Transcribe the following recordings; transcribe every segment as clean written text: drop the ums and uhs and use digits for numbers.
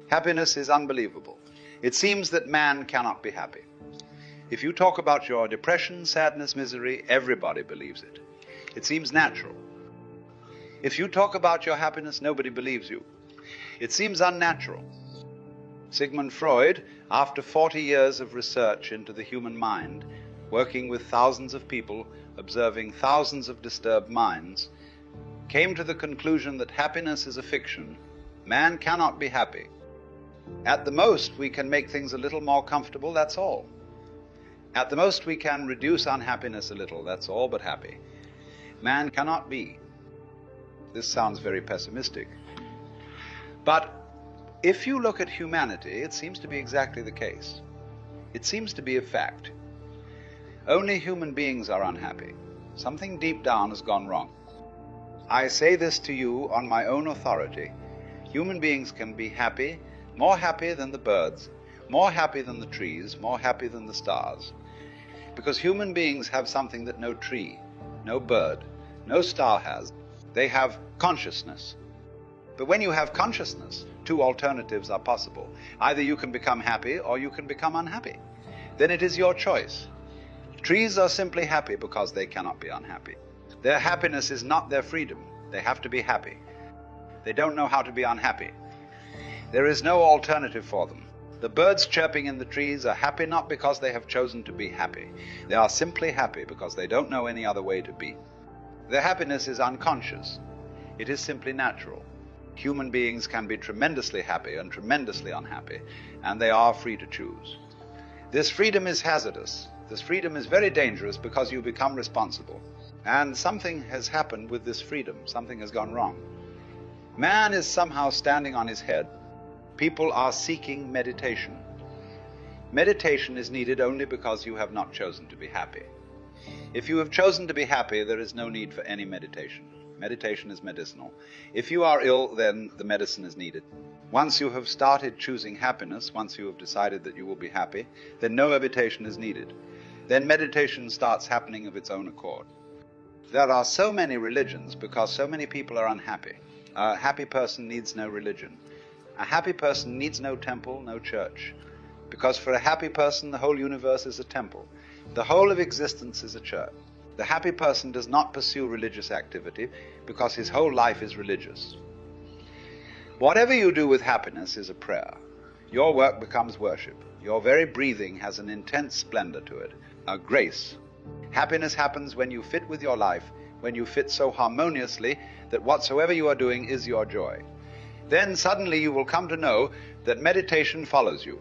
Happiness is unbelievable. It seems that man cannot be happy. If you talk about your depression, sadness, misery, everybody believes it. It seems natural. If you talk about your happiness, nobody believes you. It seems unnatural. Sigmund Freud, after 40 years of research into the human mind, working with thousands of people, observing thousands of disturbed minds, came to the conclusion that happiness is a fiction. Man cannot be happy. At the most, we can make things a little more comfortable, that's all. At the most, we can reduce unhappiness a little, that's all but happy. Man cannot be. This sounds very pessimistic. But if you look at humanity, it seems to be exactly the case. It seems to be a fact. Only human beings are unhappy. Something deep down has gone wrong. I say this to you on my own authority. Human beings can be happy, more happy than the birds, more happy than the trees, more happy than the stars. Because human beings have something that no tree, no bird, no star has. They have consciousness. But when you have consciousness, two alternatives are possible. Either you can become happy or you can become unhappy. Then it is your choice. Trees are simply happy because they cannot be unhappy. Their happiness is not their freedom. They have to be happy. They don't know how to be unhappy. There is no alternative for them. The birds chirping in the trees are happy not because they have chosen to be happy. They are simply happy because they don't know any other way to be. Their happiness is unconscious. It is simply natural. Human beings can be tremendously happy and tremendously unhappy, and they are free to choose. This freedom is hazardous. This freedom is very dangerous because you become responsible. And something has happened with this freedom. Something has gone wrong. Man is somehow standing on his head. People are seeking meditation. Meditation is needed only because you have not chosen to be happy. If you have chosen to be happy, there is no need for any meditation. Meditation is medicinal. If you are ill, then the medicine is needed. Once you have started choosing happiness, once you have decided that you will be happy, then no meditation is needed. Then meditation starts happening of its own accord. There are so many religions because so many people are unhappy. A happy person needs no religion. A happy person needs no temple, no church. Because for a happy person, the whole universe is a temple. The whole of existence is a church. The happy person does not pursue religious activity because his whole life is religious. Whatever you do with happiness is a prayer. Your work becomes worship. Your very breathing has an intense splendor to it, a grace. Happiness happens when you fit with your life, when you fit so harmoniously that whatsoever you are doing is your joy. Then suddenly you will come to know that meditation follows you.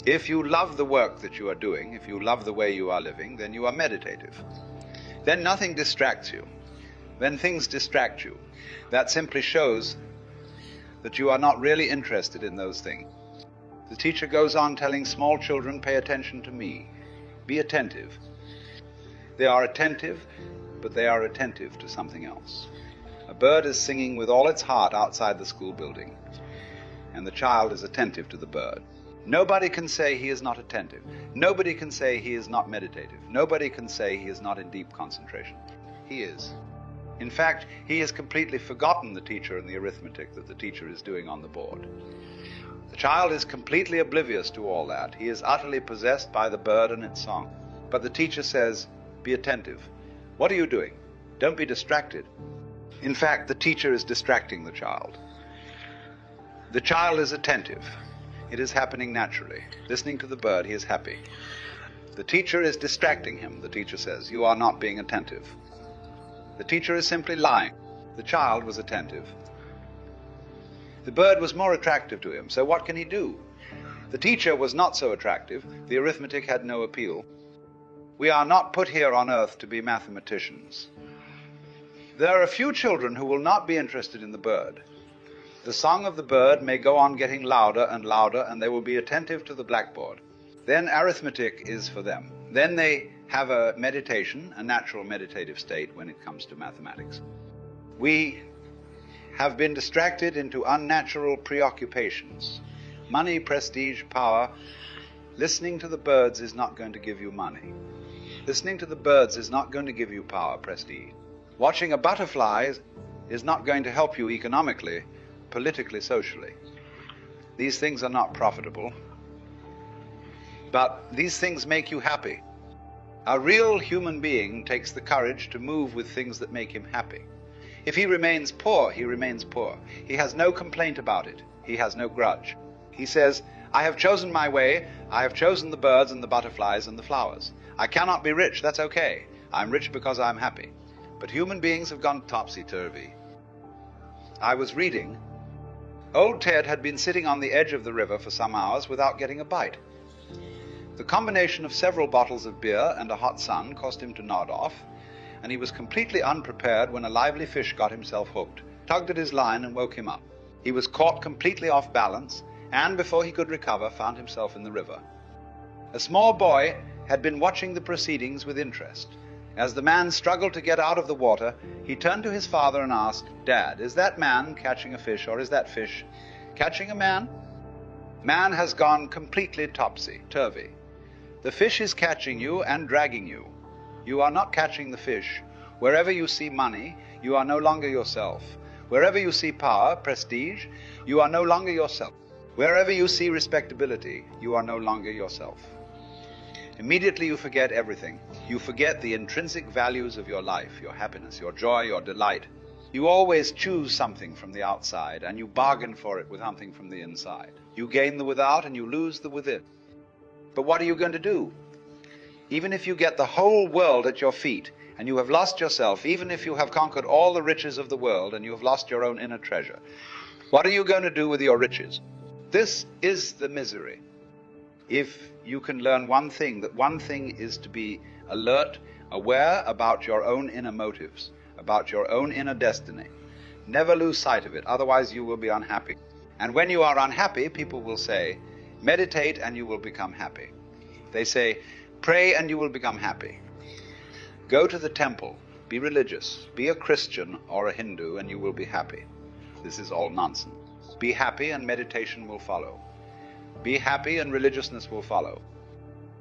If you love the work that you are doing, if you love the way you are living, then you are meditative. Then nothing distracts you. When things distract you, that simply shows that you are not really interested in those things. The teacher goes on telling small children, pay attention to me. Be attentive. They are attentive, but they are attentive to something else. A bird is singing with all its heart outside the school building, and the child is attentive to the bird. Nobody can say he is not attentive. Nobody can say he is not meditative. Nobody can say he is not in deep concentration. He is. In fact, he has completely forgotten the teacher and the arithmetic that the teacher is doing on the board. The child is completely oblivious to all that. He is utterly possessed by the bird and its song. But the teacher says, be attentive. What are you doing? Don't be distracted. In fact, the teacher is distracting the child. The child is attentive. It is happening naturally. Listening to the bird, he is happy. The teacher is distracting him. The teacher says, you are not being attentive. The teacher is simply lying. The child was attentive. The bird was more attractive to him, so what can he do? The teacher was not so attractive. The arithmetic had no appeal. We are not put here on earth to be mathematicians. There are a few children who will not be interested in the bird. The song of the bird may go on getting louder and louder, and they will be attentive to the blackboard. Then arithmetic is for them. Then they have a meditation, a natural meditative state when it comes to mathematics. We have been distracted into unnatural preoccupations. Money, prestige, power. Listening to the birds is not going to give you money. Listening to the birds is not going to give you power, prestige. Watching a butterfly is not going to help you economically, politically, socially. These things are not profitable, but these things make you happy. A real human being takes the courage to move with things that make him happy. If he remains poor, he remains poor. He has no complaint about it. He has no grudge. He says, I have chosen my way. I have chosen the birds and the butterflies and the flowers. I cannot be rich. That's okay. I'm rich because I'm happy. But human beings have gone topsy-turvy. I was reading. Old Ted had been sitting on the edge of the river for some hours without getting a bite. The combination of several bottles of beer and a hot sun caused him to nod off, and he was completely unprepared when a lively fish got himself hooked, tugged at his line, and woke him up. He was caught completely off balance, and before he could recover, found himself in the river. A small boy had been watching the proceedings with interest. As the man struggled to get out of the water, he turned to his father and asked, Dad, is that man catching a fish, or is that fish catching a man? Man has gone completely topsy-turvy. The fish is catching you and dragging you. You are not catching the fish. Wherever you see money, you are no longer yourself. Wherever you see power, prestige, you are no longer yourself. Wherever you see respectability, you are no longer yourself. Immediately you forget everything. You forget the intrinsic values of your life, your happiness, your joy, your delight. You always choose something from the outside, and you bargain for it with something from the inside. You gain the without and you lose the within. But what are you going to do? Even if you get the whole world at your feet and you have lost yourself, even if you have conquered all the riches of the world and you have lost your own inner treasure, what are you going to do with your riches? This is the misery. If you can learn one thing, that one thing is to be alert, aware about your own inner motives, about your own inner destiny. Never lose sight of it, otherwise you will be unhappy. And when you are unhappy, people will say, meditate and you will become happy. They say, pray and you will become happy. Go to the temple, be religious, be a Christian or a Hindu and you will be happy. This is all nonsense. Be happy and meditation will follow. Be happy and religiousness will follow.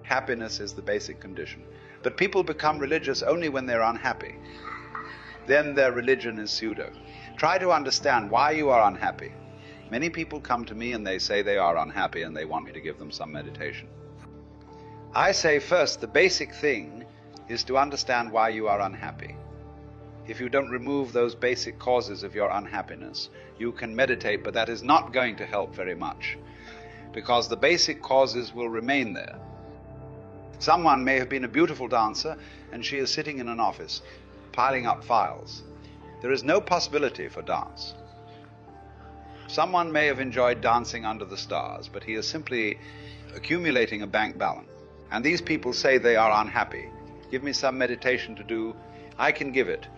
Happiness is the basic condition. But people become religious only when they're unhappy. Then their religion is pseudo. Try to understand why you are unhappy. Many people come to me and they say they are unhappy and they want me to give them some meditation. I say first, the basic thing is to understand why you are unhappy. If you don't remove those basic causes of your unhappiness, you can meditate, but that is not going to help very much, because the basic causes will remain there. Someone may have been a beautiful dancer and she is sitting in an office, piling up files. There is no possibility for dance. Someone may have enjoyed dancing under the stars, but he is simply accumulating a bank balance. And these people say they are unhappy. Give me some meditation to do. I can give it.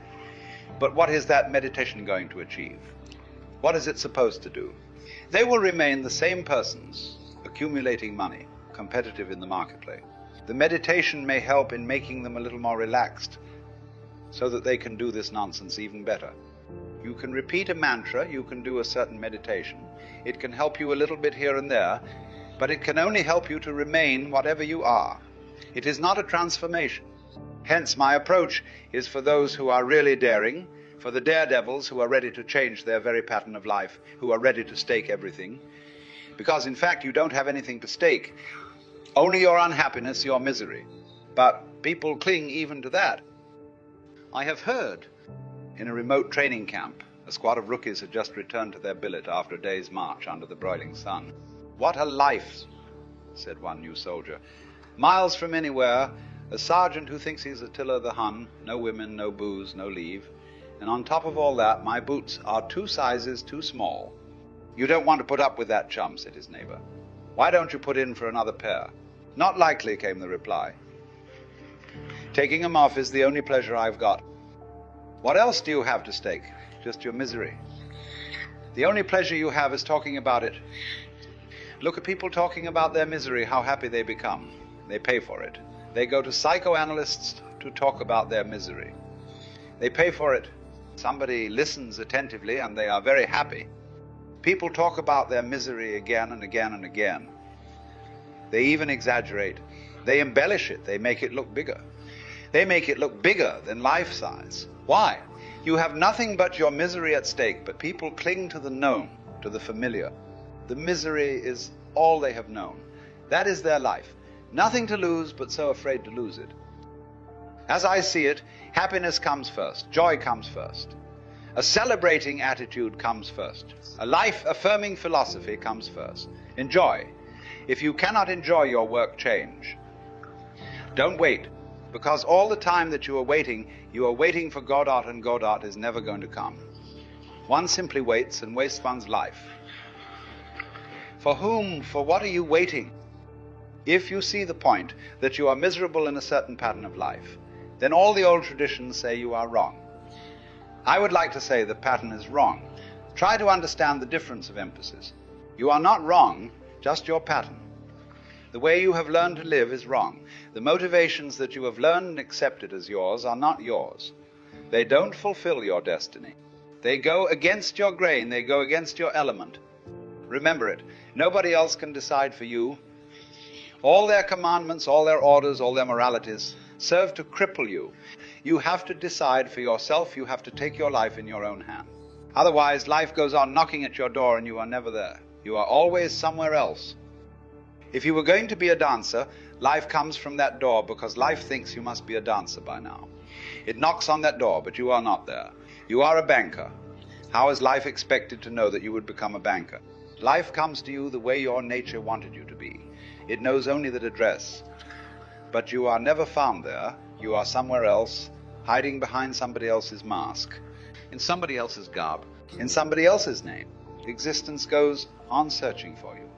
But what is that meditation going to achieve? What is it supposed to do? They will remain the same persons, accumulating money, competitive in the marketplace. The meditation may help in making them a little more relaxed, so that they can do this nonsense even better. You can repeat a mantra, you can do a certain meditation. It can help you a little bit here and there, but it can only help you to remain whatever you are. It is not a transformation. Hence, my approach is for those who are really daring, for the daredevils who are ready to change their very pattern of life, who are ready to stake everything. Because, in fact, you don't have anything to stake. Only your unhappiness, your misery. But people cling even to that. I have heard in a remote training camp, a squad of rookies had just returned to their billet after a day's march under the broiling sun. What a life, said one new soldier. Miles from anywhere, a sergeant who thinks he's Attila the Hun, no women, no booze, no leave. And on top of all that, my boots are 2 sizes too small. You don't want to put up with that, chum, said his neighbor. Why don't you put in for another pair? Not likely, came the reply. Taking 'em off is the only pleasure I've got. What else do you have to stake? Just your misery. The only pleasure you have is talking about it. Look at people talking about their misery, how happy they become. They pay for it. They go to psychoanalysts to talk about their misery. They pay for it. Somebody listens attentively and they are very happy. People talk about their misery again and again and again. They even exaggerate. They embellish it. They make it look bigger. They make it look bigger than life size. Why? You have nothing but your misery at stake, but people cling to the known, to the familiar. The misery is all they have known. That is their life. Nothing to lose, but so afraid to lose it. As I see it, happiness comes first. Joy comes first. A celebrating attitude comes first. A life-affirming philosophy comes first. Enjoy. If you cannot enjoy your work, change. Don't wait, because all the time that you are waiting for Godot, and Godot is never going to come. One simply waits and wastes one's life. For whom, for what are you waiting? If you see the point that you are miserable in a certain pattern of life, then all the old traditions say you are wrong. I would like to say the pattern is wrong. Try to understand the difference of emphasis. You are not wrong, just your pattern. The way you have learned to live is wrong. The motivations that you have learned and accepted as yours are not yours. They don't fulfill your destiny. They go against your grain, they go against your element. Remember it. Nobody else can decide for you. All their commandments, all their orders, all their moralities serve to cripple you. You have to decide for yourself. You have to take your life in your own hand. Otherwise, life goes on knocking at your door and you are never there. You are always somewhere else. If you were going to be a dancer, life comes from that door because life thinks you must be a dancer by now. It knocks on that door, but you are not there. You are a banker. How is life expected to know that you would become a banker? Life comes to you the way your nature wanted you to be. It knows only that address. But you are never found there. You are somewhere else, hiding behind somebody else's mask, in somebody else's garb, in somebody else's name. Existence goes on searching for you.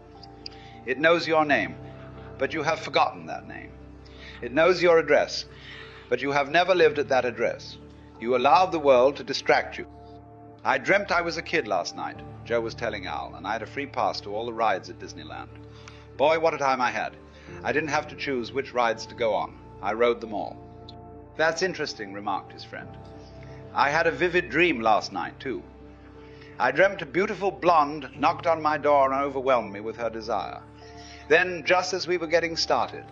It knows your name, but you have forgotten that name. It knows your address, but you have never lived at that address. You allowed the world to distract you. I dreamt I was a kid last night, Joe was telling Al, and I had a free pass to all the rides at Disneyland. Boy, what a time I had. I didn't have to choose which rides to go on. I rode them all. That's interesting, remarked his friend. I had a vivid dream last night, too. I dreamt a beautiful blonde knocked on my door and overwhelmed me with her desire. Then, just as we were getting started,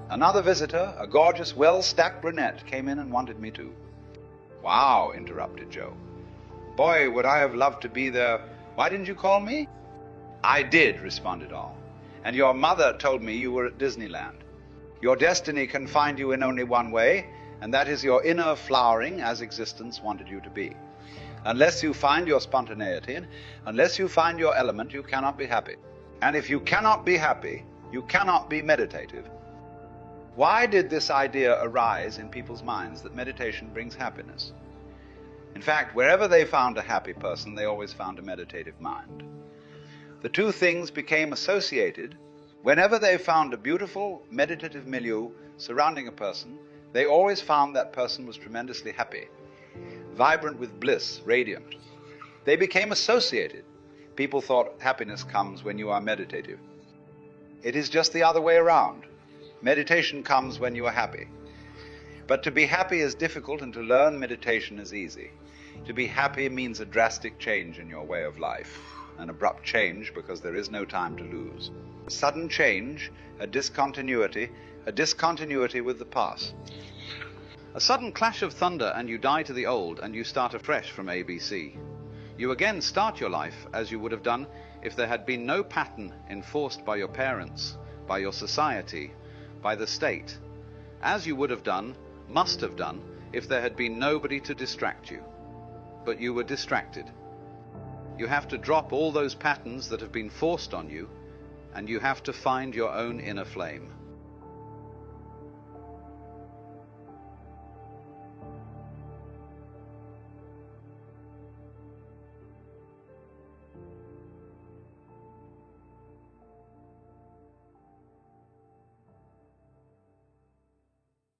another visitor, a gorgeous, well-stacked brunette, came in and wanted me too. Wow, interrupted Joe. Boy, would I have loved to be there. Why didn't you call me? I did, responded Al. And your mother told me you were at Disneyland. Your destiny can find you in only one way, and that is your inner flowering as existence wanted you to be. Unless you find your spontaneity, unless you find your element, you cannot be happy. And if you cannot be happy, you cannot be meditative. Why did this idea arise in people's minds that meditation brings happiness? In fact, wherever they found a happy person, they always found a meditative mind. The two things became associated. Whenever they found a beautiful meditative milieu surrounding a person, they always found that person was tremendously happy, vibrant with bliss, radiant. They became associated. People thought happiness comes when you are meditative. It is just the other way around. Meditation comes when you are happy. But to be happy is difficult, and to learn meditation is easy. To be happy means a drastic change in your way of life, an abrupt change because there is no time to lose. A sudden change, a discontinuity with the past. A sudden clash of thunder and you die to the old and you start afresh from ABC. You again start your life as you would have done if there had been no pattern enforced by your parents, by your society, by the state. As you would have done, must have done, if there had been nobody to distract you. But you were distracted. You have to drop all those patterns that have been forced on you, and you have to find your own inner flame.